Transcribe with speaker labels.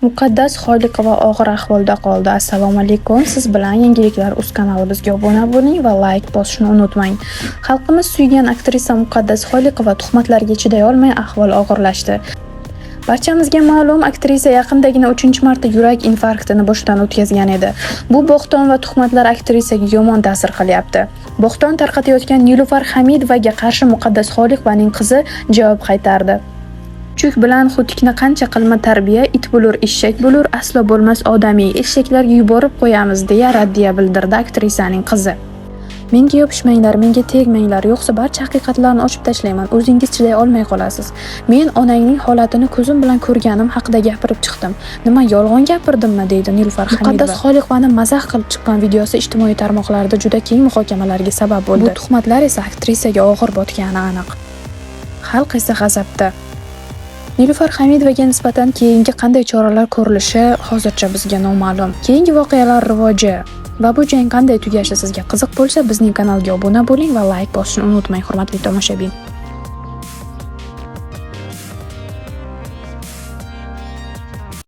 Speaker 1: Muqaddas Xoliqova og'ir ahvolda qoldi. Assalomu alaykum. Siz bilan Yangiliklar.uz kanalimizga obuna bo'ling va like bosishni unutmang. Xalqimiz suygan aktrisa Muqaddas Xoliqova tuhmatlarga chiday olmay ahvol og'irlashdi. Barchamizga ma'lum, aktrisa yaqindagina 3-marta yurak infarktini boshdan o'tkazgan edi. Bu bo'xton va tuhmatlar aktrisaga yomon ta'sir qilyapti. Bo'xton tarqatayotgan Nilufar Hamidovaga qarshi Muqaddas Xoliqovaning qizi javob qaytardi. Kuchuk bilan xutikni qancha qilma tarbiya, it bo'lur, eshak bo'lur, aslo bo'lmas odamiy. Eshaklarga yuborib qo'yamiz, deya raddiya bildirdi aktrisaning qizi. Menga yopishmanglar, menga tegmanglar, yo'qsa barcha haqiqatlarni ochib tashlayman. O'zingiz chiday olmay qolasiz. Men onangning holatini ko'zim bilan ko'rganim haqida gapirib chiqdim. Nima yolg'on gapirdimmi, deydi Nilufar Hamidova. Muqaddas Xoliqovani mazax qilib chiqqan videosi ijtimoiy tarmoqlarda juda keng muhokamalarga sabab bo'ldi. Bu tuhmatlar esa aktrisaga og'ir botgani aniq. Xalq esa g'azabda. Nilufar Hamidovaga nisbatan keyingi qanday choralar ko'rilishi hozircha bizga noma'lum. Keyingi voqealar rivoji va bu jang qanday tugashi sizga qiziq bo'lsa, bizning kanalga obuna bo'ling va like bosishni unutmang, hurmatli tomoshabin.